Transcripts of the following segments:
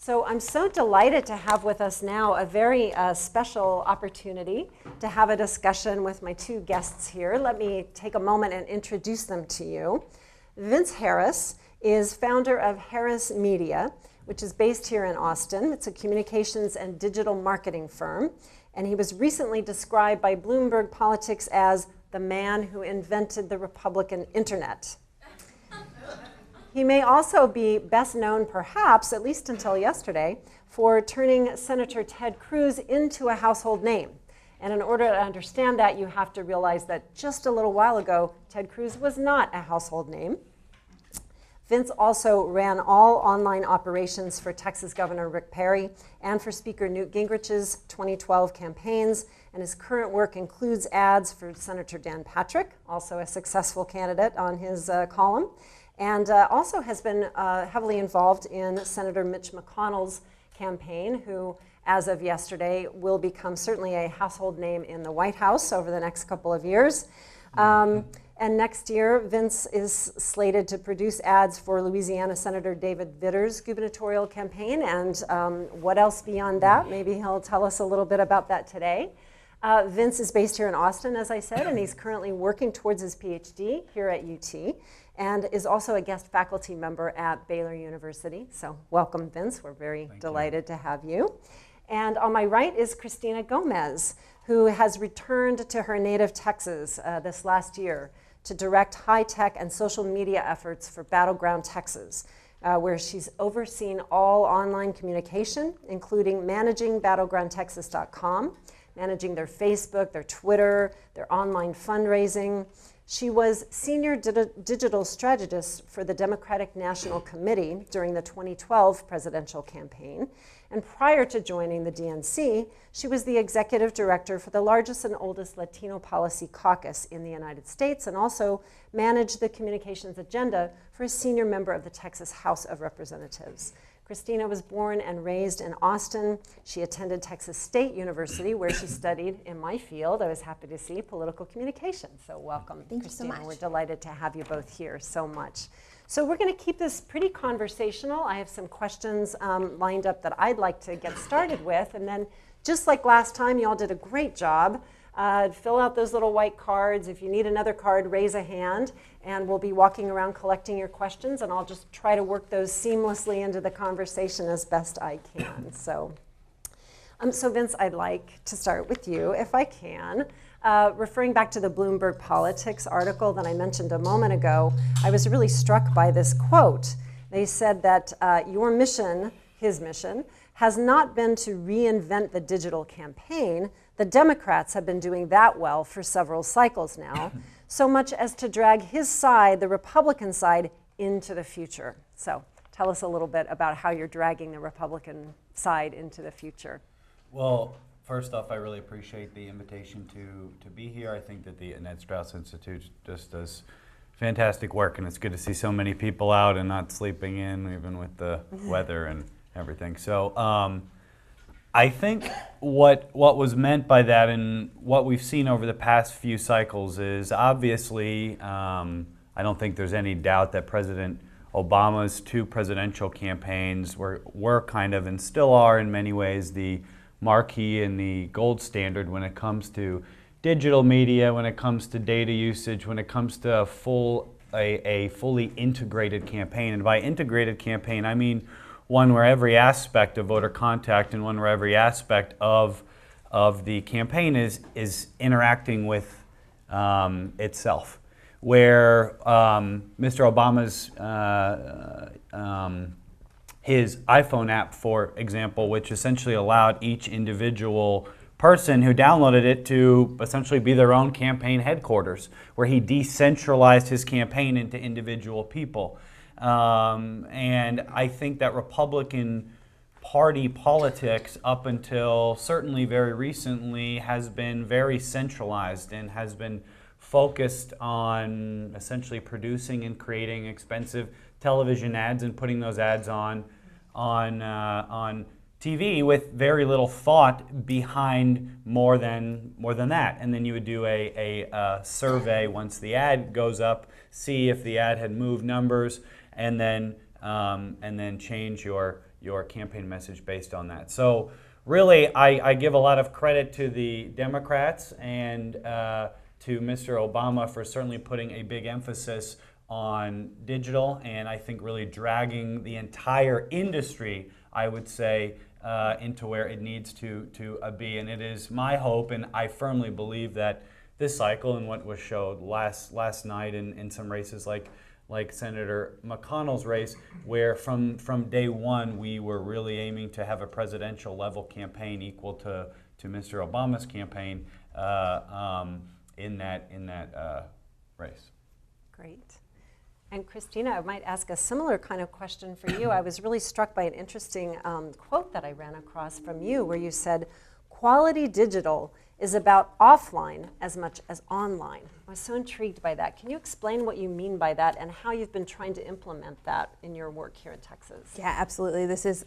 So I'm so delighted to have with us now a very special opportunity to have a discussion with my two guests here. Let me take a moment and introduce them to you. Vince Harris is founder of Harris Media, which is based here in Austin. It's a communications and digital marketing firm. And he was recently described by Bloomberg Politics as the man who invented the Republican internet. He may also be best known, perhaps, at least until yesterday, for turning Senator Ted Cruz into a household name. And in order to understand that, you have to realize that just a little while ago, Ted Cruz was not a household name. Vince also ran all online operations for Texas Governor Rick Perry and for Speaker Newt Gingrich's 2012 campaigns, and his current work includes ads for Senator Dan Patrick, also a successful candidate on his column, and also has been heavily involved in Senator Mitch McConnell's campaign, who, as of yesterday, will become certainly a household name in the White House over the next couple of years. And next year, Vince is slated to produce ads for Louisiana Senator David Vitter's gubernatorial campaign, and what else beyond that? Maybe he'll tell us a little bit about that today. Vince is based here in Austin, as I said, and he's currently working towards his PhD here at UT, and is also a guest faculty member at Baylor University. So welcome, Vince. We're very delighted to have you. And on my right is Christina Gomez, who has returned to her native Texas this last year to direct high-tech and social media efforts for Battleground, Texas, where she's overseen all online communication, including managing battlegroundtexas.com, managing their Facebook, their Twitter, their online fundraising. She was senior digital strategist for the Democratic National Committee during the 2012 presidential campaign. And prior to joining the DNC, she was the executive director for the largest and oldest Latino policy caucus in the United States, and also managed the communications agenda for a senior member of the Texas House of Representatives. Christina was born and raised in Austin. She attended Texas State University, where she studied in my field. I was happy to see political communication. So welcome, Thank Christina. you so much. We're delighted to have you both here so much. So we're going to keep this pretty conversational. I have some questions lined up that I'd like to get started with. And then just like last time, you all did a great job. Fill out those little white cards. If you need another card, raise a hand, and we'll be walking around collecting your questions, and I'll just try to work those seamlessly into the conversation as best I can. So Vince, I'd like to start with you, if I can. Referring back to the Bloomberg Politics article that I mentioned a moment ago, I was really struck by this quote. They said that your mission, his mission, has not been to reinvent the digital campaign. The Democrats have been doing that well for several cycles now, so much as to drag his side, the Republican side, into the future. So tell us a little bit about how you're dragging the Republican side into the future. Well, first off, I really appreciate the invitation to be here. I think that the Annette Strauss Institute just does fantastic work, and it's good to see so many people out and not sleeping in, even with the weather and everything. So I think what was meant by that and what we've seen over the past few cycles is obviously, I don't think there's any doubt that President Obama's two presidential campaigns were kind of, and still are in many ways, the marquee and the gold standard when it comes to digital media, when it comes to data usage, when it comes to a fully integrated campaign. And by integrated campaign, I mean one where every aspect of voter contact and one where every aspect of the campaign is interacting with itself. Where Mr. Obama's his iPhone app, for example, which essentially allowed each individual person who downloaded it to essentially be their own campaign headquarters, where he decentralized his campaign into individual people. And I think that Republican Party politics up until certainly very recently has been very centralized and has been focused on essentially producing and creating expensive television ads and putting those ads on TV with very little thought behind more than that. And then you would do a survey once the ad goes up, see if the ad had moved numbers, and then change your your campaign message based on that. So really, I give a lot of credit to the Democrats and to Mr. Obama for certainly putting a big emphasis on digital, and I think really dragging the entire industry, I would say, into where it needs to be. And it is my hope, and I firmly believe that this cycle and what was showed last night in some races like Senator McConnell's race, where from day one we were really aiming to have a presidential level campaign equal to Mr. Obama's campaign in that race. Great. And Christina, I might ask a similar kind of question for you. I was really struck by an interesting quote that I ran across from you where you said, quality digital is about offline as much as online. I was so intrigued by that. Can you explain what you mean by that and how you've been trying to implement that in your work here in Texas? Yeah, absolutely. This is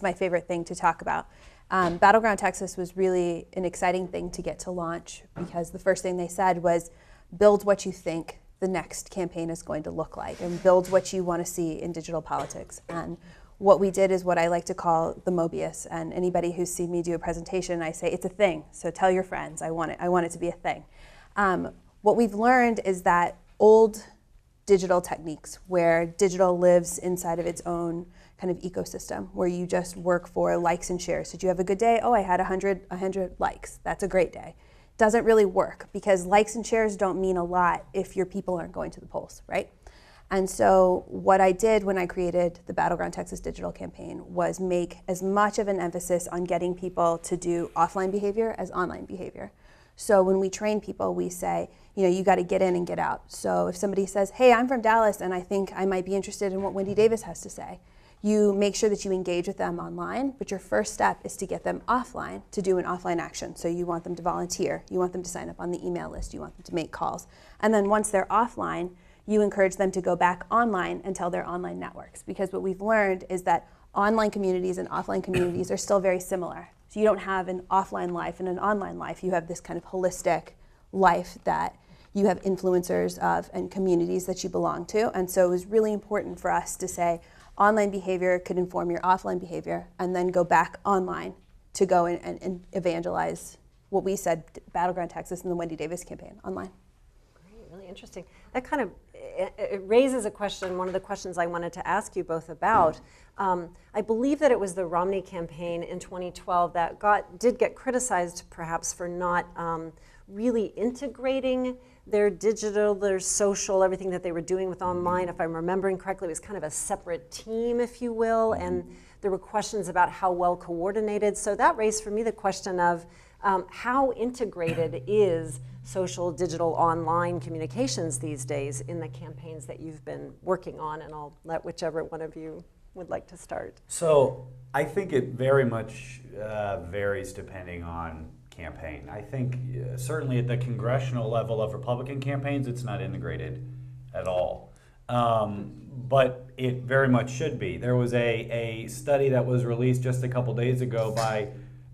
my favorite thing to talk about. Battleground Texas was really an exciting thing to get to launch because the first thing they said was build what you think the next campaign is going to look like and build what you want to see in digital politics. And what we did is what I like to call the Mobius. And anybody who's seen me do a presentation, I say it's a thing. So tell your friends, I want it to be a thing. What we've learned is that old digital techniques where digital lives inside of its own kind of ecosystem where you just work for likes and shares. Did you have a good day? Oh, I had 100 likes. That's a great day. Doesn't really work because likes and shares don't mean a lot if your people aren't going to the polls, right? And so what I did when I created the Battleground Texas digital campaign was make as much of an emphasis on getting people to do offline behavior as online behavior. So when we train people, we say, you got to get in and get out. So if somebody says, hey, I'm from Dallas and I think I might be interested in what Wendy Davis has to say, you make sure that you engage with them online, but your first step is to get them offline to do an offline action. So you want them to volunteer, you want them to sign up on the email list, you want them to make calls. And then once they're offline, you encourage them to go back online and tell their online networks. Because what we've learned is that online communities and offline communities are still very similar. So you don't have an offline life and an online life. You have this kind of holistic life that you have influencers of and communities that you belong to. And so it was really important for us to say, online behavior could inform your offline behavior, and then go back online to go and evangelize what we said, Battleground Texas and the Wendy Davis campaign online. Great, really interesting. That kind of it raises a question, one of the questions I wanted to ask you both about. I believe that it was the Romney campaign in 2012 that did get criticized perhaps for not really integrating their digital, their social, everything that they were doing with online. If I'm remembering correctly, it was kind of a separate team, if you will, and there were questions about how well coordinated. So that raised for me the question of how integrated is social, digital, online communications these days in the campaigns that you've been working on, and I'll let whichever one of you would like to start. So I think it very much varies depending on campaign. I think certainly at the congressional level of Republican campaigns, it's not integrated at all. But it very much should be. There was a study that was released just a couple days ago by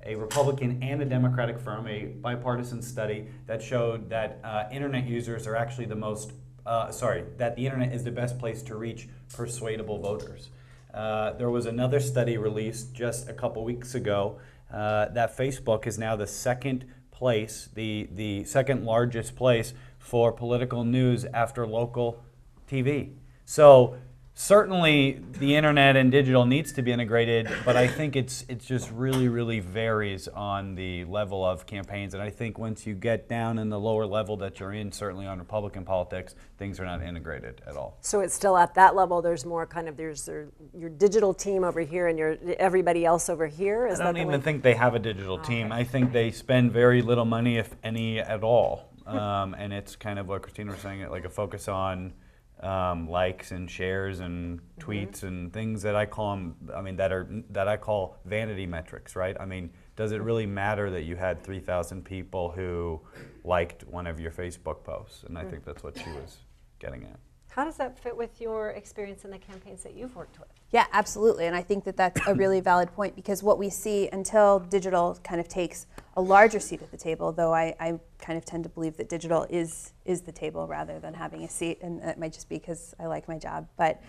a Republican and a Democratic firm, a bipartisan study that showed that internet users are actually that the internet is the best place to reach persuadable voters. There was another study released just a couple weeks ago that Facebook is now the second place, the second largest place for political news after local TV. So certainly the internet and digital needs to be integrated, but I think it's just really varies on the level of campaigns. And I think once you get down in the lower level that you're in, certainly on Republican politics, things are not integrated at all. So it's still at that level. There's more kind of there's your digital team over here and your everybody else over here. I don't even think they have a digital team. I think they spend very little money, if any at all. And it's kind of what Christina was saying, like a focus on likes and shares and tweets and things that I call that I call vanity metrics, right? I mean, does it really matter that you had 3,000 people who liked one of your Facebook posts? And I think that's what she was getting at. How does that fit with your experience in the campaigns that you've worked with? Yeah, absolutely. And I think that that's a really valid point because what we see until digital kind of takes a larger seat at the table, though I kind of tend to believe that digital is the table rather than having a seat, and that might just be because I like my job. But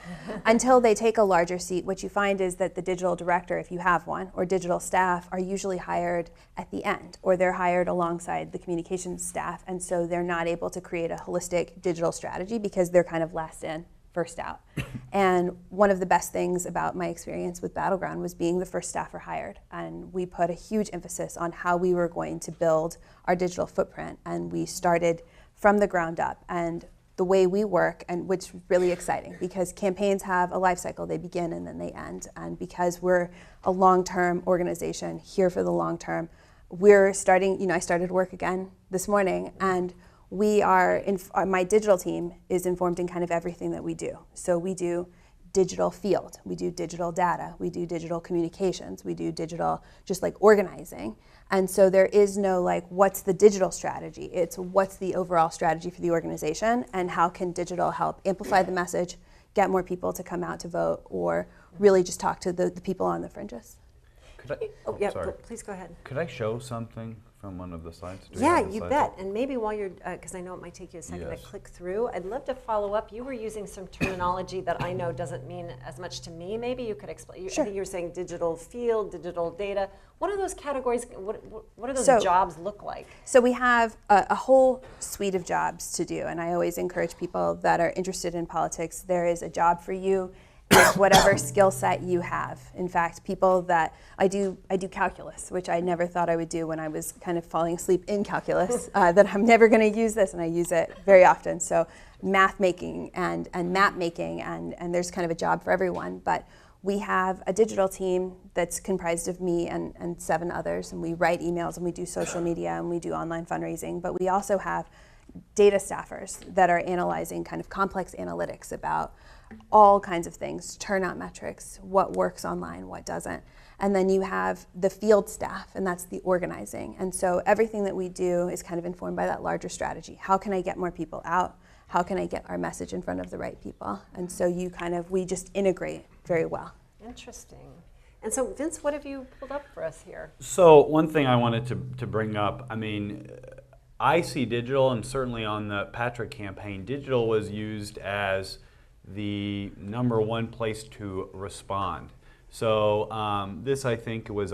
until they take a larger seat, what you find is that the digital director, if you have one, or digital staff are usually hired at the end, or they're hired alongside the communications staff, and so they're not able to create a holistic digital strategy because they're kind of last in, first out. And one of the best things about my experience with Battleground was being the first staffer hired. And we put a huge emphasis on how we were going to build our digital footprint. And we started from the ground up. And the way we work, and which is really exciting because campaigns have a life cycle. They begin and then they end. And because we're a long-term organization here for the long term, we're starting, I started work again this morning, and we are, my digital team is informed in kind of everything that we do. So we do digital field, we do digital data, we do digital communications, we do digital just like organizing. And so there is no like, what's the digital strategy? It's what's the overall strategy for the organization and how can digital help amplify the message, get more people to come out to vote, or really just talk to the people on the fringes. Please go ahead. Could I show something from one of the slides? Yeah, you bet. And maybe while you're, because I know it might take you a second to Yes. click through, I'd love to follow up. You were using some terminology that I know doesn't mean as much to me. Maybe you could explain. Sure. I think you were saying digital field, digital data. What are those categories? What do those jobs look like? So we have a whole suite of jobs to do, and I always encourage people that are interested in politics, there is a job for you with whatever skill set you have. In fact, people that I do calculus, which I never thought I would do when I was kind of falling asleep in calculus, that I'm never going to use this, and I use it very often. So math making and map making, and there's kind of a job for everyone. But we have a digital team that's comprised of me and 7 others, and we write emails, and we do social media, and we do online fundraising. But we also have data staffers that are analyzing kind of complex analytics about all kinds of things, turnout metrics, what works online, what doesn't. And then you have the field staff, and that's the organizing. And so everything that we do is kind of informed by that larger strategy. How can I get more people out? How can I get our message in front of the right people? And so we just integrate very well. Interesting. And so, Vince, what have you pulled up for us here? So one thing I wanted to bring up, I see digital, and certainly on the Patrick campaign, digital was used as the #1 place to respond. So this, I think, was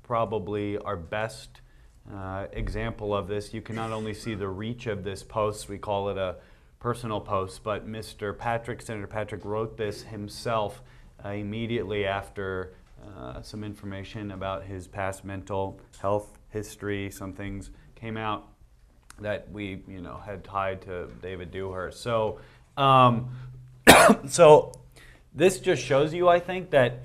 probably our best example of this. You can not only see the reach of this post, we call it a personal post, but Senator Patrick wrote this himself immediately after some information about his past mental health history. Some things came out that we had tied to David Dewhurst. So so this just shows you, I think, that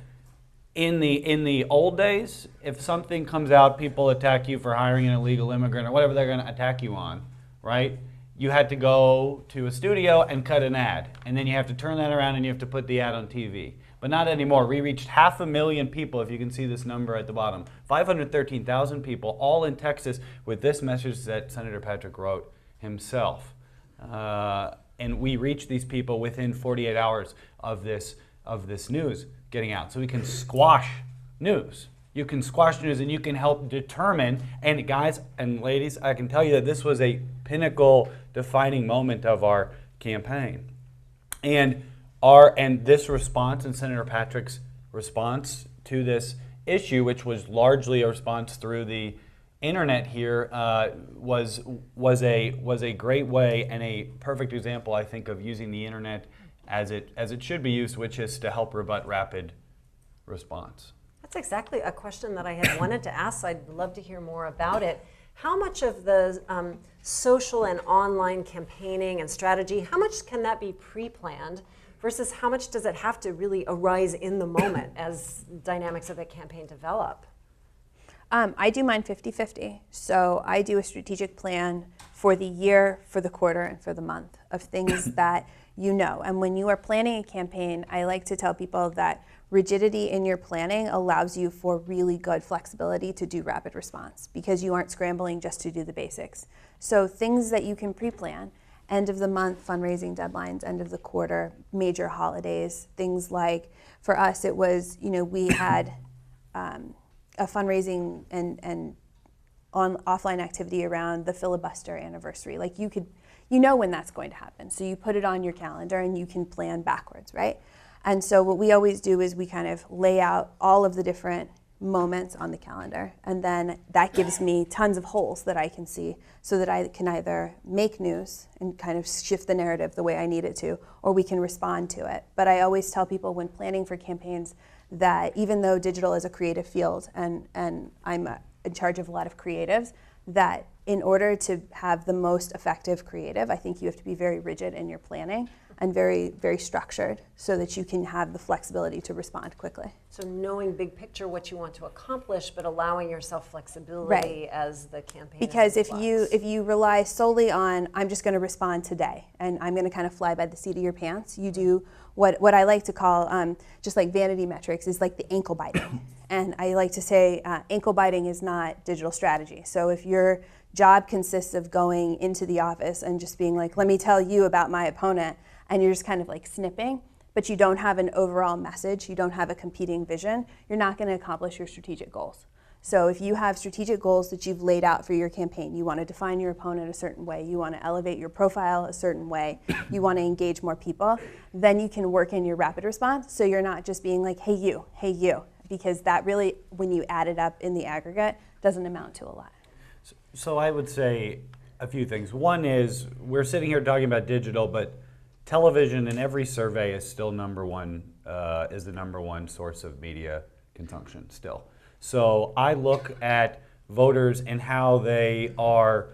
in the old days, if something comes out, people attack you for hiring an illegal immigrant or whatever they're going to attack you on, right? You had to go to a studio and cut an ad, and then you have to turn that around and you have to put the ad on TV. But not anymore. We reached 500,000 people, if you can see this number at the bottom. 513,000 people, all in Texas, with this message that Senator Patrick wrote himself. And we reach these people within 48 hours of this news getting out. So we can squash news. You can squash news, and you can help determine. And guys and ladies, I can tell you that this was a pinnacle defining moment of our campaign. And this response, and Senator Patrick's response to this issue, which was largely a response through the internet here, was a great way and a perfect example, I think, of using the internet as it should be used, which is to help rebut rapid response. That's exactly a question that I had wanted to ask. I'd love to hear more about it. How much of the social and online campaigning and strategy, how much can that be pre-planned versus how much does it have to really arise in the moment as dynamics of the campaign develop? I do mine 50-50. So I do a strategic plan for the year, for the quarter, and for the month of things that you know. And when you are planning a campaign, I like to tell people that rigidity in your planning allows you for really good flexibility to do rapid response because you aren't scrambling just to do the basics. So things that you can pre-plan, end of the month fundraising deadlines, end of the quarter, major holidays, things like, for us it was, we had a fundraising and offline activity around the filibuster anniversary. Like you know when that's going to happen. So you put it on your calendar and you can plan backwards, right? And so what we always do is we kind of lay out all of the different moments on the calendar, and then that gives me tons of holes that I can see so that I can either make news and kind of shift the narrative the way I need it to, or we can respond to it. But I always tell people when planning for campaigns that even though digital is a creative field and I'm in charge of a lot of creatives, that in order to have the most effective creative, I think you have to be very rigid in your planning and very, very structured so that you can have the flexibility to respond quickly. So knowing big picture what you want to accomplish, but allowing yourself flexibility as the campaign. Because if you rely solely on, I'm just going to respond today and I'm going to kind of fly by the seat of your pants, you do what I like to call, just like vanity metrics, is like the ankle biting. And I like to say ankle biting is not digital strategy. So if your job consists of going into the office and just being like, let me tell you about my opponent, and you're just kind of like snipping, but you don't have an overall message, you don't have a competing vision, you're not going to accomplish your strategic goals. So if you have strategic goals that you've laid out for your campaign, you want to define your opponent a certain way, you want to elevate your profile a certain way, you want to engage more people, then you can work in your rapid response so you're not just being like, hey you, because that really, when you add it up in the aggregate, doesn't amount to a lot. So I would say a few things. One is, we're sitting here talking about digital, but television in every survey is still is the number one source of media consumption still. So I look at voters and how they are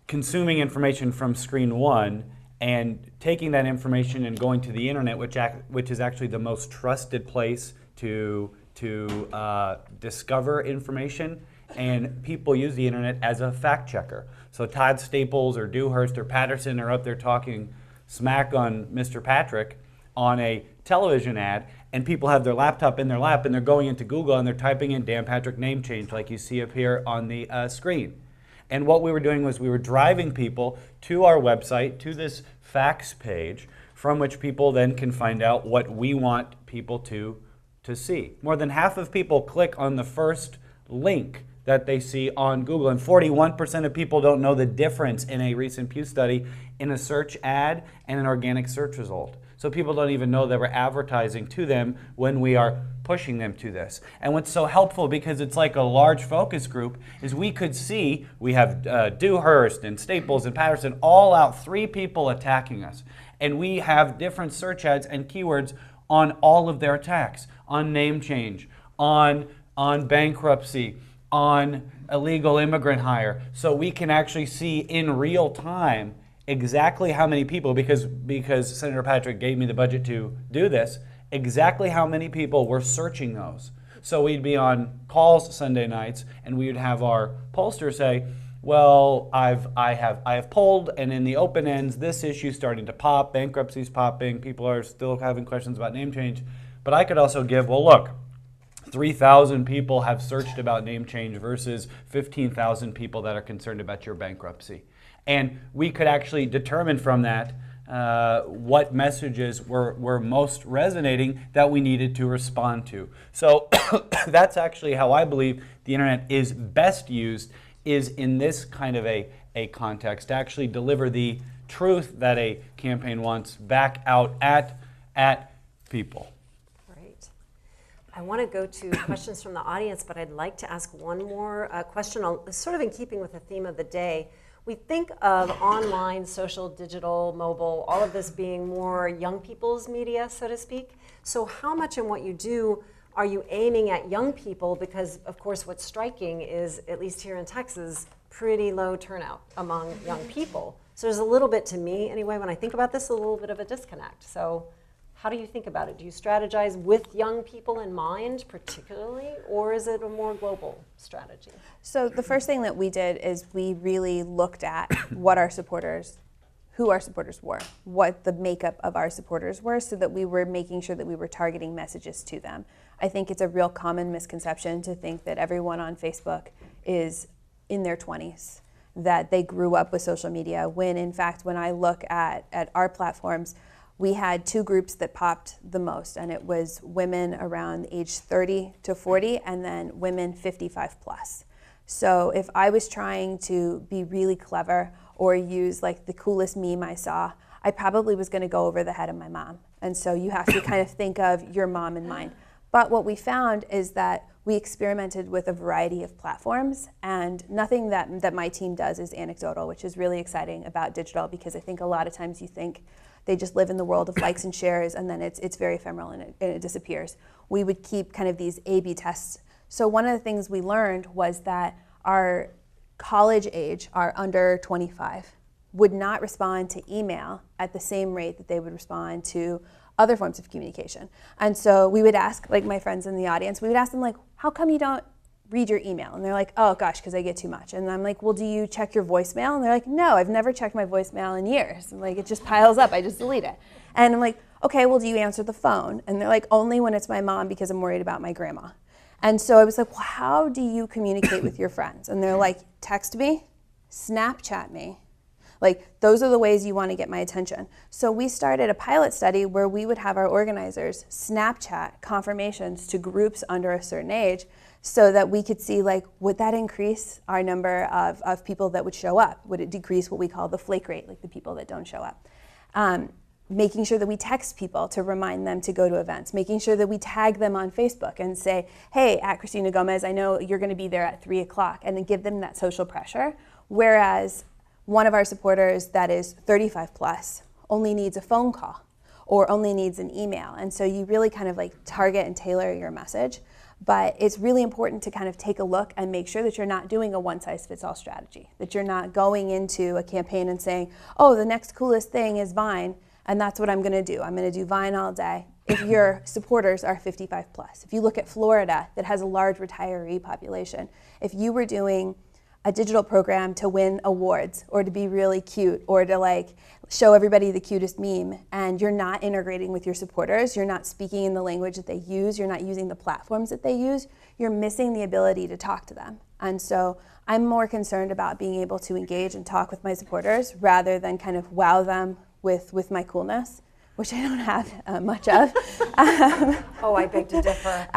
consuming information from screen one and taking that information and going to the internet, which is actually the most trusted place to discover information. And people use the internet as a fact checker. So Todd Staples or Dewhurst or Patterson are up there talking smack on Mr. Patrick on a television ad, and people have their laptop in their lap and they're going into Google and they're typing in Dan Patrick name change like you see up here on the screen. And what we were doing was we were driving people to our website, to this facts page, from which people then can find out what we want people to see. More than half of people click on the first link that they see on Google, and 41% of people don't know the difference in a recent Pew study in a search ad and an organic search result. So people don't even know that we're advertising to them when we are pushing them to this. And what's so helpful, because it's like a large focus group, is we could see we have Dewhurst and Staples and Patterson all out, 3 people attacking us. And we have different search ads and keywords on all of their attacks, on name change, on bankruptcy, on illegal immigrant hire. So we can actually see in real time exactly how many people, because Senator Patrick gave me the budget to do this, exactly how many people were searching those. So we'd be on calls Sunday nights and we would have our pollster say, well, I have polled, and in the open ends, this issue's starting to pop, bankruptcy's popping, people are still having questions about name change. But I could also give, well, look, 3,000 people have searched about name change versus 15,000 people that are concerned about your bankruptcy. And we could actually determine from that what messages were most resonating that we needed to respond to. So that's actually how I believe the internet is best used, is in this kind of a context, to actually deliver the truth that a campaign wants back out at people. I want to go to questions from the audience, but I'd like to ask one more question, sort of in keeping with the theme of the day. We think of online, social, digital, mobile, all of this being more young people's media, so to speak. So how much in what you do are you aiming at young people? Because, of course, what's striking is, at least here in Texas, pretty low turnout among young people. So there's a little bit, to me anyway, when I think about this, a little bit of a disconnect. So how do you think about it? Do you strategize with young people in mind particularly, or is it a more global strategy? So the first thing that we did is we really looked at what our supporters, who our supporters were, what the makeup of our supporters were, so that we were making sure that we were targeting messages to them. I think it's a real common misconception to think that everyone on Facebook is in their 20s, that they grew up with social media, when in fact, when I look at our platforms, we had 2 groups that popped the most, and it was women around age 30 to 40, and then women 55 plus. So if I was trying to be really clever or use like the coolest meme I saw, I probably was going to go over the head of my mom. And so you have to kind of think of your mom in mind. But what we found is that we experimented with a variety of platforms, and nothing that my team does is anecdotal, which is really exciting about digital, because I think a lot of times you think they just live in the world of likes and shares, and then it's very ephemeral and it disappears. We would keep kind of these A/B tests. So one of the things we learned was that our college age, our under 25, would not respond to email at the same rate that they would respond to other forms of communication. And so we would ask, like my friends in the audience, we would ask them like, how come you don't read your email? And they're like, oh gosh, because I get too much. And I'm like, well, do you check your voicemail? And they're like, no, I've never checked my voicemail in years. I'm like, it just piles up, I just delete it. And I'm like, okay, well, do you answer the phone? And they're like, only when it's my mom because I'm worried about my grandma. And so I was like, well, how do you communicate with your friends? And they're like, text me, Snapchat me. Like, those are the ways you want to get my attention. So we started a pilot study where we would have our organizers Snapchat confirmations to groups under a certain age so that we could see, like, would that increase our number of people that would show up? Would it decrease what we call the flake rate, like the people that don't show up? Making sure that we text people to remind them to go to events, making sure that we tag them on Facebook and say, hey, at Christina Gomez, I know you're going to be there at 3 o'clock, and then give them that social pressure. Whereas one of our supporters that is 35 plus only needs a phone call or only needs an email. And so you really kind of like target and tailor your message. But it's really important to kind of take a look and make sure that you're not doing a one-size-fits-all strategy, that you're not going into a campaign and saying, oh, the next coolest thing is Vine, and that's what I'm going to do. I'm going to do Vine all day. If your supporters are 55 plus, if you look at Florida that has a large retiree population, if you were doing a digital program to win awards or to be really cute or to like show everybody the cutest meme, and you're not integrating with your supporters, you're not speaking in the language that they use, you're not using the platforms that they use, you're missing the ability to talk to them. And so I'm more concerned about being able to engage and talk with my supporters rather than kind of wow them with my coolness, which I don't have much of. Oh, I beg to differ.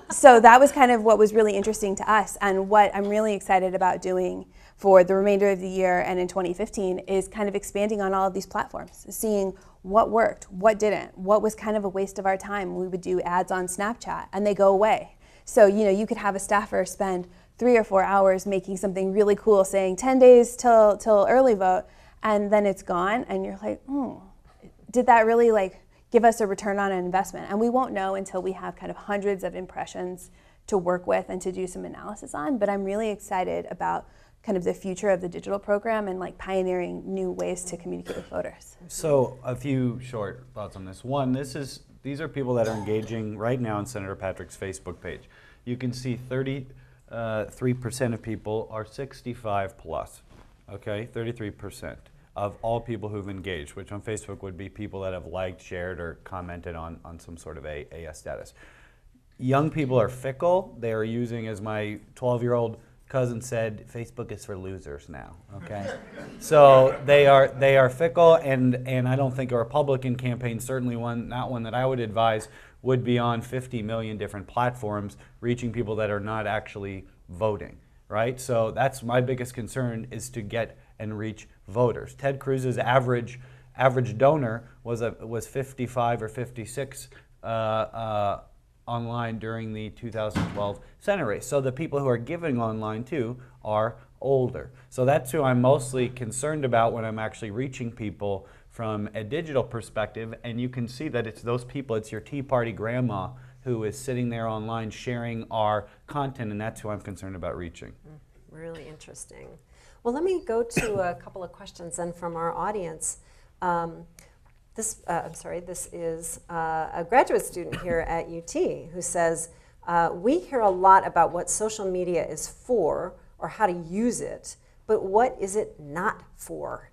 So that was kind of what was really interesting to us, and what I'm really excited about doing for the remainder of the year and in 2015 is kind of expanding on all of these platforms, seeing what worked, what didn't, what was kind of a waste of our time. We would do ads on Snapchat and they go away. So, you know, you could have a staffer spend 3 or 4 hours making something really cool saying 10 days till early vote, and then it's gone, and you're like, did that really like give us a return on an investment? And we won't know until we have kind of hundreds of impressions to work with and to do some analysis on. But I'm really excited about kind of the future of the digital program and like pioneering new ways to communicate with voters. So a few short thoughts on this. One, these are people that are engaging right now on Senator Patrick's Facebook page. You can see 33% of people are 65 plus, okay, 33%. Of all people who've engaged, which on Facebook would be people that have liked, shared, or commented on some sort of AS status. Young people are fickle. They are using, as my 12-year-old cousin said, Facebook is for losers now, okay? So they are fickle, and I don't think a Republican campaign, certainly not one that I would advise, would be on 50 million different platforms reaching people that are not actually voting, right? So that's my biggest concern, is to get and reach voters. Ted Cruz's average donor was 55 or 56 online during the 2012 Senate race. So the people who are giving online too are older. So that's who I'm mostly concerned about when I'm actually reaching people from a digital perspective. And you can see that it's those people, it's your Tea Party grandma who is sitting there online sharing our content, and that's who I'm concerned about reaching. Really interesting. Well, let me go to a couple of questions then from our audience. This is a graduate student here at UT who says, we hear a lot about what social media is for or how to use it, but what is it not for?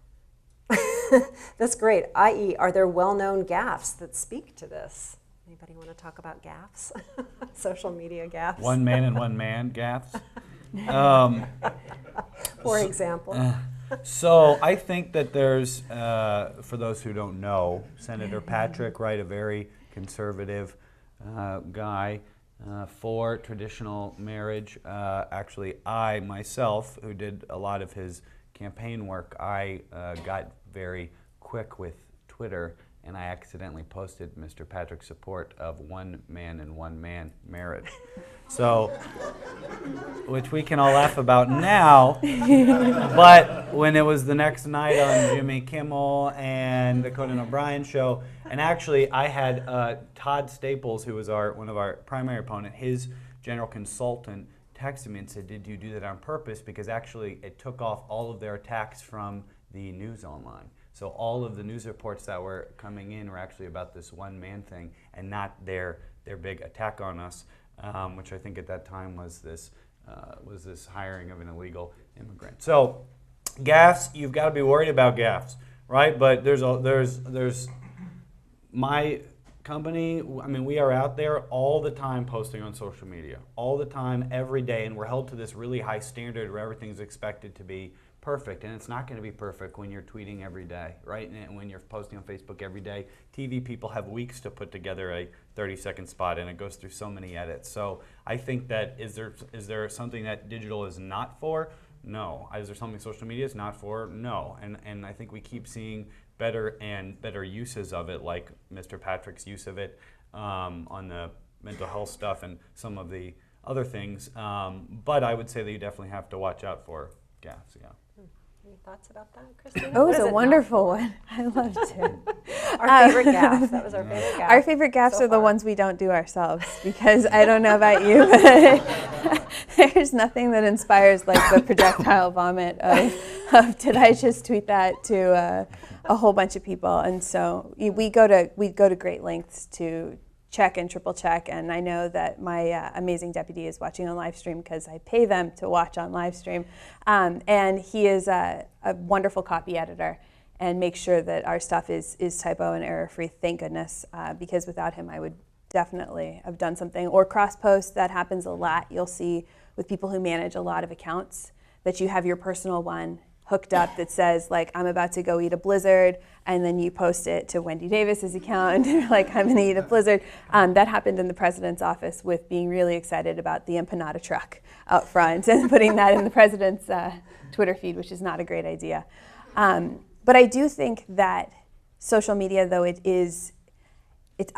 That's great. I.e., are there well-known gaffes that speak to this? Anybody want to talk about gaffes? Social media gaffes? One man and one man gaffes. For example. So I think that there's, for those who don't know, Senator Patrick, right, a very conservative guy, for traditional marriage. Actually, I myself, who did a lot of his campaign work, I got very quick with Twitter, and I accidentally posted Mr. Patrick's support of one man and one man marriage. So, which we can all laugh about now, but when it was the next night on Jimmy Kimmel and the Conan O'Brien show, and actually I had Todd Staples, who was one of our primary opponent, his general consultant, texted me and said, "Did you do that on purpose?" Because actually it took off all of their attacks from the news online. So all of the news reports that were coming in were actually about this one man thing and not their big attack on us, which I think at that time was this hiring of an illegal immigrant. So gaffes, you've got to be worried about gaffes, right? But there's my company, I mean, we are out there all the time posting on social media, all the time, every day, and we're held to this really high standard where everything's expected to be perfect, and it's not going to be perfect when you're tweeting every day, right? And when you're posting on Facebook every day. TV people have weeks to put together a 30-second spot, and it goes through so many edits. So I think that is there something that digital is not for? No. Is there something social media is not for? No. And I think we keep seeing better and better uses of it, like Mr. Patrick's use of it on the mental health stuff and some of the other things. But I would say that you definitely have to watch out for gaffes, yeah. Any thoughts about that, Christina? Oh, it was a wonderful one. I loved it. Our favorite gaff. That was our favorite gaff. Our favorite gaffes are the ones we don't do ourselves, because I don't know about you, but there's nothing that inspires like the projectile vomit of did I just tweet that to a whole bunch of people? And so we go to great lengths to check and triple check, and I know that my amazing deputy is watching on live stream because I pay them to watch on live stream, and he is a wonderful copy editor and makes sure that our stuff is typo and error free, thank goodness, because without him I would definitely have done something. Or cross post, that happens a lot. You'll see with people who manage a lot of accounts that you have your personal one hooked up that says like, I'm about to go eat a blizzard, and then you post it to Wendy Davis's account and you're like, I'm gonna eat a blizzard. That happened in the president's office with being really excited about the empanada truck out front and putting that in the president's Twitter feed, which is not a great idea. But I do think that social media, though I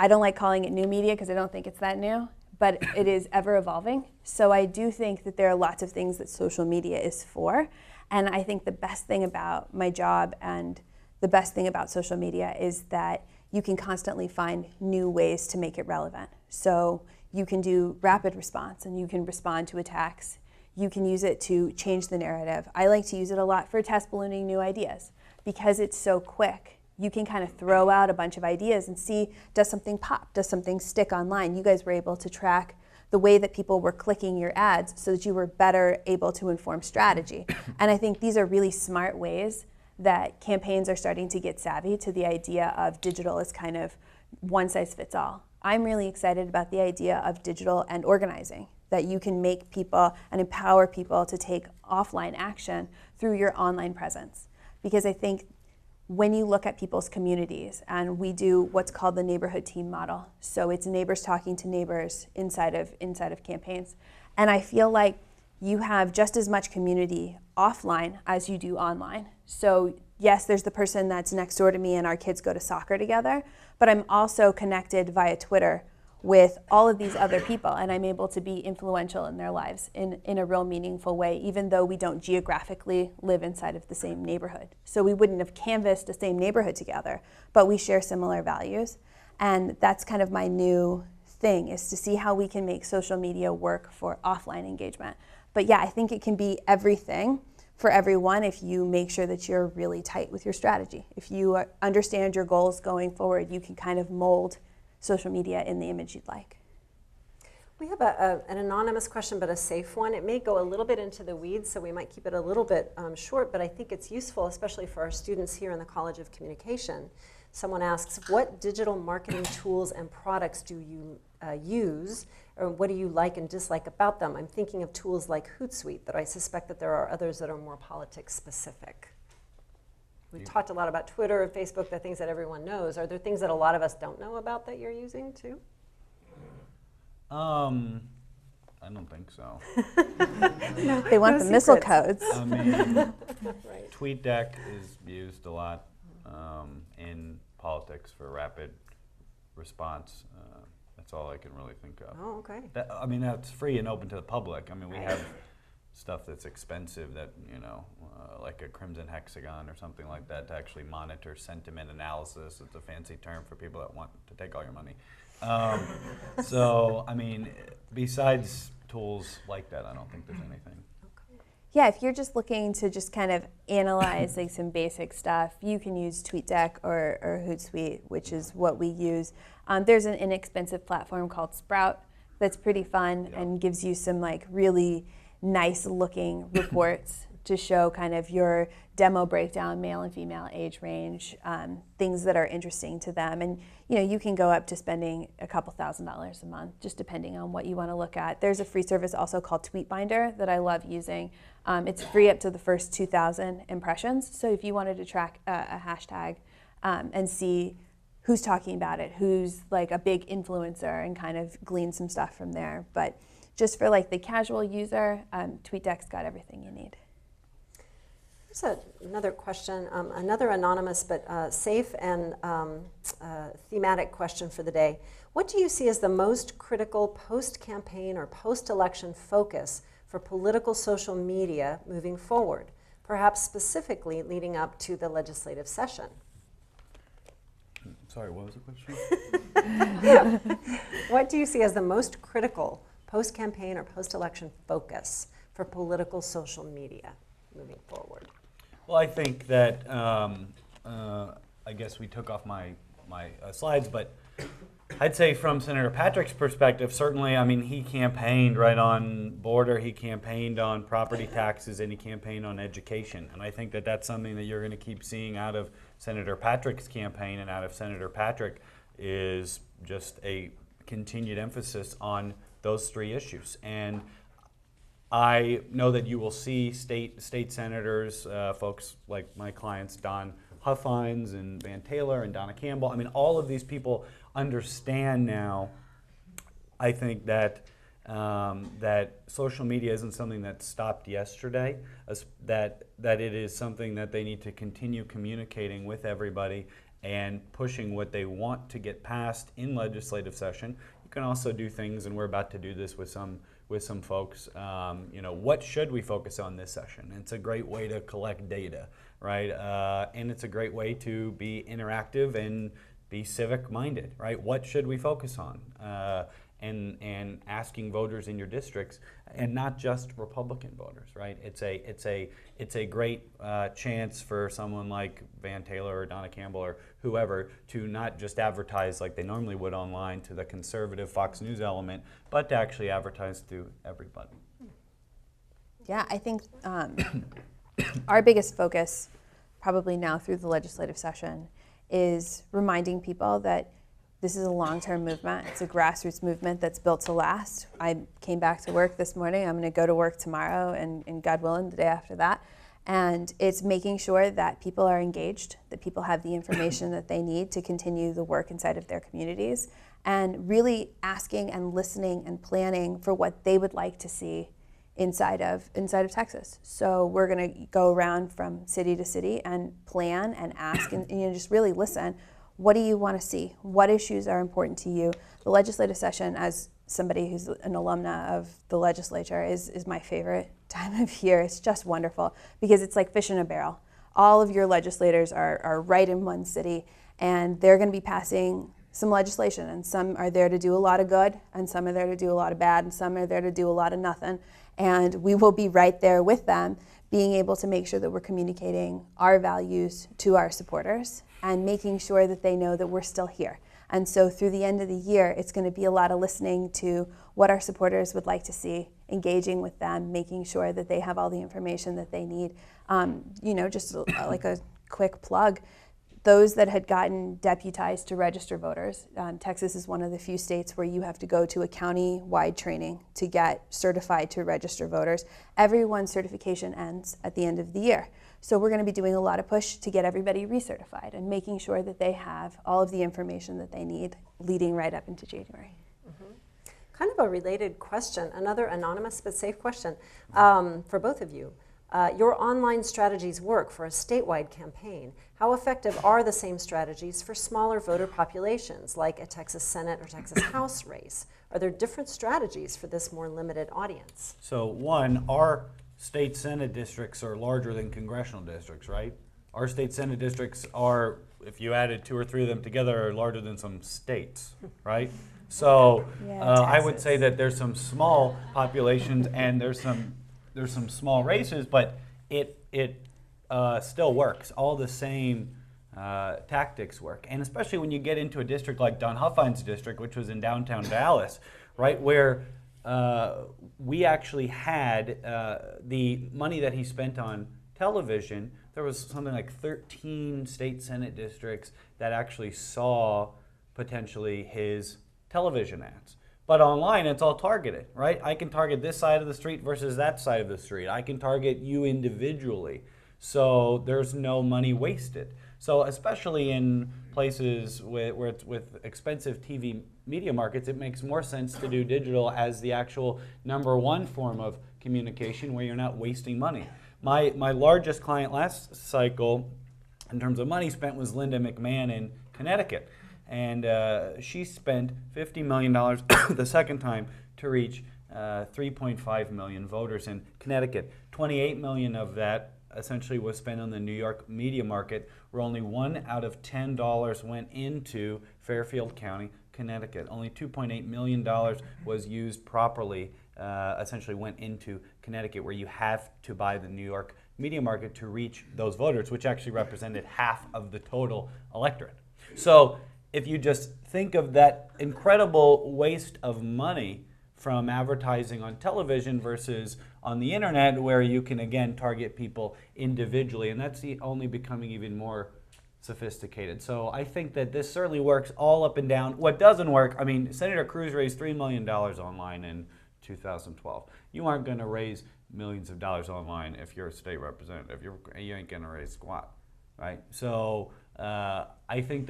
don't like calling it new media because I don't think it's that new, but it is ever evolving. So I do think that there are lots of things that social media is for. And I think the best thing about my job and the best thing about social media is that you can constantly find new ways to make it relevant. So you can do rapid response and you can respond to attacks. You can use it to change the narrative. I like to use it a lot for test ballooning new ideas because it's so quick. You can kind of throw out a bunch of ideas and see, does something pop? Does something stick online? You guys were able to track the way that people were clicking your ads so that you were better able to inform strategy. And I think these are really smart ways that campaigns are starting to get savvy to the idea of digital as kind of one size fits all. I'm really excited about the idea of digital and organizing, that you can make people and empower people to take offline action through your online presence. Because I think when you look at people's communities, and we do what's called the neighborhood team model, so it's neighbors talking to neighbors inside of campaigns, and I feel like you have just as much community offline as you do online. So yes, there's the person that's next door to me and our kids go to soccer together, but I'm also connected via Twitter with all of these other people, and I'm able to be influential in their lives in a real meaningful way, even though we don't geographically live inside of the same neighborhood. So we wouldn't have canvassed the same neighborhood together, but we share similar values. And that's kind of my new thing, is to see how we can make social media work for offline engagement. But yeah, I think it can be everything for everyone if you make sure that you're really tight with your strategy. If you understand your goals going forward, you can kind of mold social media in the image you'd like. We have an anonymous question, but a safe one. It may go a little bit into the weeds, so we might keep it a little bit short, but I think it's useful, especially for our students here in the College of Communication. Someone asks, what digital marketing tools and products do you use, or what do you like and dislike about them? I'm thinking of tools like Hootsuite, but I suspect that there are others that are more politics specific. We've talked a lot about Twitter and Facebook, the things that everyone knows. Are there things that a lot of us don't know about that you're using too? I don't think so. They want the missile secrets. codes. I mean, Right. TweetDeck is used a lot in politics for rapid response. That's all I can really think of. Oh, okay. I mean, that's free and open to the public. I mean, we Right. have stuff that's expensive that, like a Crimson Hexagon or something like that to actually monitor sentiment analysis. It's a fancy term for people that want to take all your money. So, I mean, besides tools like that, I don't think there's anything. Yeah, if you're just looking to just kind of analyze like some basic stuff, you can use TweetDeck or Hootsuite, which is what we use. There's an inexpensive platform called Sprout that's pretty fun and gives you some like really nice looking reports to show kind of your demo breakdown, male and female age range, things that are interesting to them. And you can go up to spending a couple $1,000s a month, just depending on what you want to look at. There's a free service also called Tweetbinder that I love using. It's free up to the first 2,000 impressions. So if you wanted to track a hashtag and see who's talking about it, who's like a big influencer, and kind of glean some stuff from there. But just for like the casual user, TweetDeck's got everything you need. Here's another question, another anonymous but safe and thematic question for the day. What do you see as the most critical post-campaign or post-election focus for political social media moving forward, perhaps specifically leading up to the legislative session? Sorry, what was the question? Yeah. What do you see as the most critical post-campaign or post-election focus for political social media moving forward? Well, I think that, I guess we took off my slides, but I'd say from Senator Patrick's perspective, certainly, I mean, he campaigned right on border, he campaigned on property taxes, and he campaigned on education. And I think that that's something that you're going to keep seeing out of Senator Patrick's campaign and out of Senator Patrick is just a continued emphasis on those three issues. And I know that you will see state senators, folks like my clients, Don Huffines and Van Taylor and Donna Campbell. I mean, all of these people understand now, I think, that that social media isn't something that stopped yesterday, that it is something that they need to continue communicating with everybody and pushing what they want to get passed in legislative session. You can also do things, and we're about to do this with some folks, what should we focus on this session? It's a great way to collect data, right? And it's a great way to be interactive and be civic minded, right? What should we focus on? And asking voters in your districts, and not just Republican voters, right? It's a great chance for someone like Van Taylor or Donna Campbell or whoever to not just advertise like they normally would online to the conservative Fox News element, but to actually advertise to everybody. Yeah, I think our biggest focus, probably now through the legislative session, is reminding people that this is a long-term movement. It's a grassroots movement that's built to last. I came back to work this morning. I'm going to go to work tomorrow and God willing, the day after that. And it's making sure that people are engaged, that people have the information that they need to continue the work inside of their communities, and really asking and listening and planning for what they would like to see inside of Texas. So we're going to go around from city to city and plan and ask and just really listen. What do you want to see? What issues are important to you? The legislative session, as somebody who's an alumna of the legislature, is my favorite time of year. It's just wonderful because it's like fish in a barrel. All of your legislators are right in one city, and they're going to be passing some legislation, and some are there to do a lot of good, and some are there to do a lot of bad, and some are there to do a lot of nothing. And we will be right there with them, being able to make sure that we're communicating our values to our supporters and making sure that they know that we're still here. And so through the end of the year, it's going to be a lot of listening to what our supporters would like to see, engaging with them, making sure that they have all the information that they need. Just like a quick plug, those that had gotten deputized to register voters, Texas is one of the few states where you have to go to a county-wide training to get certified to register voters. Everyone's certification ends at the end of the year. So we're going to be doing a lot of push to get everybody recertified and making sure that they have all of the information that they need leading right up into January. Mm-hmm. Kind of a related question, another anonymous but safe question for both of you. Your online strategies work for a statewide campaign. How effective are the same strategies for smaller voter populations, like a Texas Senate or Texas House race? Are there different strategies for this more limited audience? So one, our state Senate districts are larger than congressional districts, right? Our state Senate districts are, if you added 2 or 3 of them together, are larger than some states, right? So I would say that there's some small populations and there's some small races, but it still works. All the same tactics work, and especially when you get into a district like Don Huffines' district, which was in downtown Dallas, right, where we actually had the money that he spent on television. There was something like 13 state Senate districts that actually saw potentially his television ads. But online, it's all targeted, right? I can target this side of the street versus that side of the street. I can target you individually. So there's no money wasted. So especially in places with expensive TV media markets, it makes more sense to do digital as the actual #1 form of communication where you're not wasting money. My largest client last cycle, in terms of money spent, was Linda McMahon in Connecticut. And she spent $50 million the second time to reach 3.5 million voters in Connecticut. 28 million of that essentially was spent on the New York media market, where only $1 out of $10 went into Fairfield County, Connecticut. Only $2.8 million was used properly, essentially went into Connecticut, where you have to buy the New York media market to reach those voters, which actually represented half of the total electorate. So if you just think of that incredible waste of money from advertising on television versus on the internet, where you can again target people individually, and that's only becoming even more sophisticated. So I think that this certainly works all up and down. What doesn't work, I mean, Senator Cruz raised $3 million online in 2012. You aren't going to raise millions of dollars online if you're a state representative. You ain't going to raise squat, right? So I think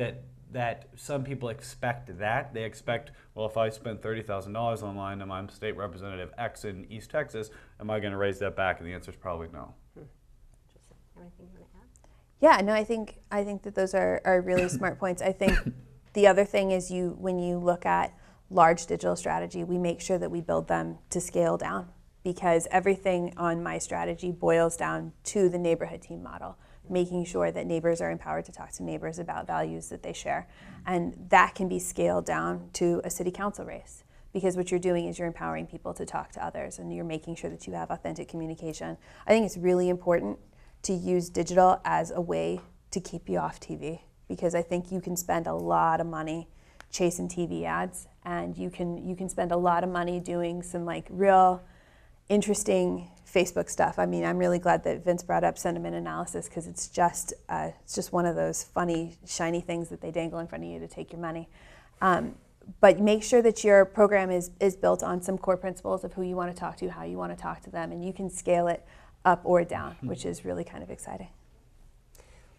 that some people expect that. They expect, well, if I spend $30,000 online and I'm state representative X in East Texas, am I going to raise that back? And the answer is probably no. Interesting. Anything you want to add? Yeah, no, I think that those are really smart points. I think the other thing is when you look at large digital strategy, we make sure that we build them to scale down, because everything on my strategy boils down to the neighborhood team model, making sure that neighbors are empowered to talk to neighbors about values that they share. And that can be scaled down to a city council race, because what you're doing is you're empowering people to talk to others and you're making sure that you have authentic communication. I think it's really important to use digital as a way to keep you off TV, because I think you can spend a lot of money chasing TV ads, and you can spend a lot of money doing some like real interesting Facebook stuff. I mean, I'm really glad that Vince brought up sentiment analysis, because it's just one of those funny, shiny things that they dangle in front of you to take your money. But make sure that your program is built on some core principles of who you want to talk to, how you want to talk to them, and you can scale it up or down, which is really kind of exciting.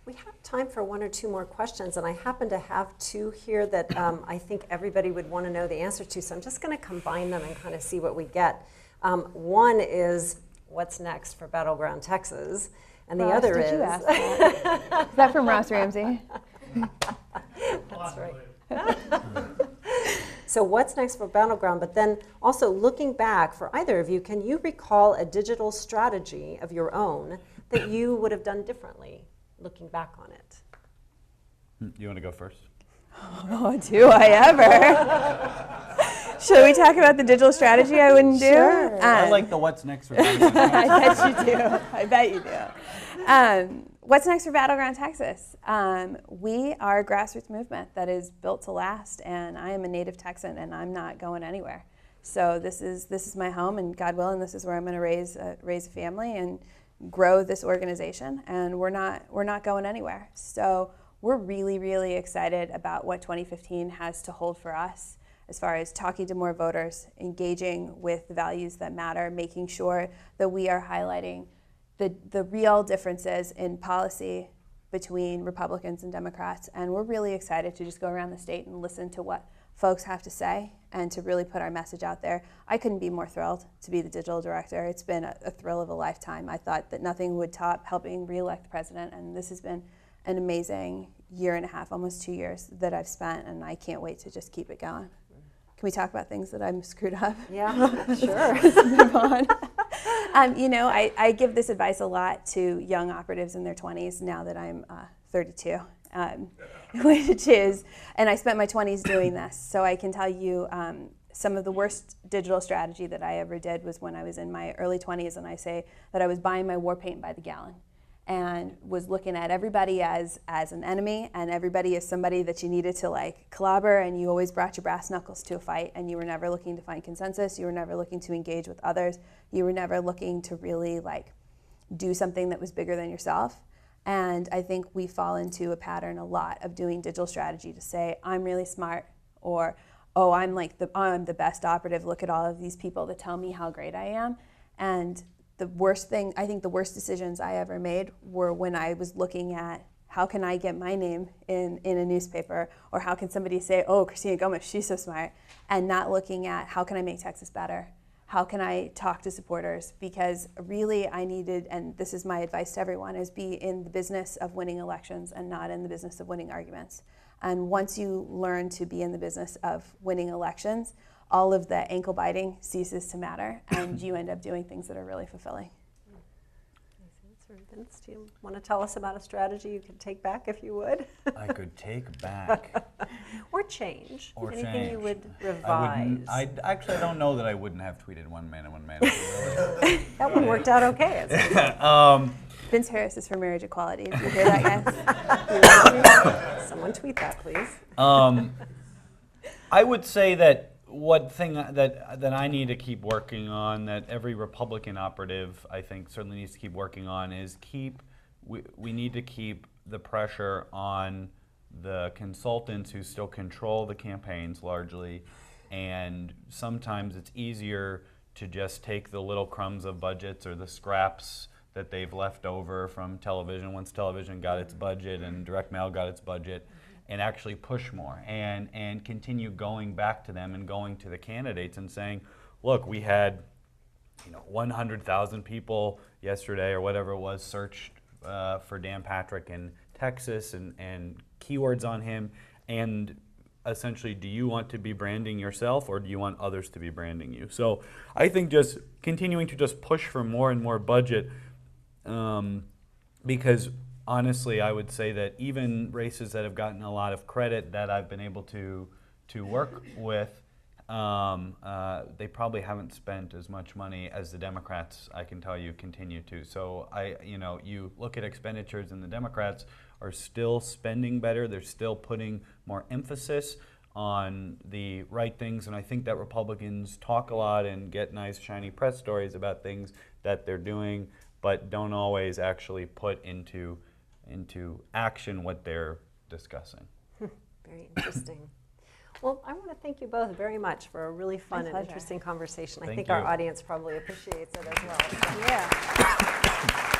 We have time for 1 or 2 more questions, and I happen to have 2 here that I think everybody would want to know the answer to, so I'm just going to combine them and kind of see what we get. One is, what's next for Battleground, Texas? And the other is... Did you ask that? Is that from Ross Ramsey? That's right. So what's next for Battleground? But then also looking back, for either of you, can you recall a digital strategy of your own that you would have done differently looking back on it? You want to go first? Oh, do I ever? Should we talk about the digital strategy I wouldn't do? Sure. I like the what's next for I bet you do. I bet you do. What's next for Battleground, Texas? We are a grassroots movement that is built to last, and I am a native Texan, and I'm not going anywhere. So this is my home, and God willing, this is where I'm going to raise a family and grow this organization, and we're not going anywhere. So we're really, really excited about what 2015 has to hold for us, as far as talking to more voters, engaging with the values that matter, making sure that we are highlighting the real differences in policy between Republicans and Democrats. And we're really excited to just go around the state and listen to what folks have to say and to really put our message out there. I couldn't be more thrilled to be the digital director. It's been a thrill of a lifetime. I thought that nothing would top helping re-elect the president, and this has been an amazing year and a half, almost 2 years that I've spent, and I can't wait to just keep it going. Can we talk about things that I'm screwed up? Yeah, sure. Move on. I give this advice a lot to young operatives in their 20s now that I'm 32, which is, and I spent my 20s doing this, so I can tell you some of the worst digital strategy that I ever did was when I was in my early 20s, and I say that I was buying my war paint by the gallon and was looking at everybody as an enemy and everybody as somebody that you needed to like clobber, and you always brought your brass knuckles to a fight, and you were never looking to find consensus, you were never looking to engage with others, you were never looking to really like do something that was bigger than yourself. And I think we fall into a pattern a lot of doing digital strategy to say, I'm really smart, or, oh, I'm the best operative, look at all of these people that tell me how great I am. And the worst decisions I ever made were when I was looking at how can I get my name in a newspaper, or how can somebody say, oh, Christina Gomez, she's so smart, and not looking at how can I make Texas better? How can I talk to supporters? Because really I needed, and this is my advice to everyone, is be in the business of winning elections and not in the business of winning arguments. And once you learn to be in the business of winning elections, all of the ankle biting ceases to matter, and you end up doing things that are really fulfilling. Vince, do you want to tell us about a strategy you could take back if you would? I could take back. Or change. Or anything change. you would revise. I don't know that I wouldn't have tweeted one man and one man. That one worked out okay. Vince Harris is for marriage equality. Did you hear that, guys? Someone tweet that, please. I would say that one thing that I need to keep working on, that every Republican operative I think certainly needs to keep working on, is we need to keep the pressure on the consultants who still control the campaigns largely, and sometimes it's easier to just take the little crumbs of budgets or the scraps that they've left over from television once television got its budget and direct mail got its budget, and actually push more and continue going back to them and going to the candidates and saying, look, we had 100,000 people yesterday or whatever it was searched for Dan Patrick in Texas and keywords on him, and essentially, do you want to be branding yourself or do you want others to be branding you? So I think just continuing to just push for more and more budget, because honestly, I would say that even races that have gotten a lot of credit that I've been able to work with, they probably haven't spent as much money as the Democrats, I can tell you, continue to. So you look at expenditures, and the Democrats are still spending better. They're still putting more emphasis on the right things, and I think that Republicans talk a lot and get nice shiny press stories about things that they're doing, but don't always actually put into action what they're discussing. Very interesting. Well, I want to thank you both very much for a really fun and interesting conversation. I think our audience probably appreciates it as well. So. Yeah.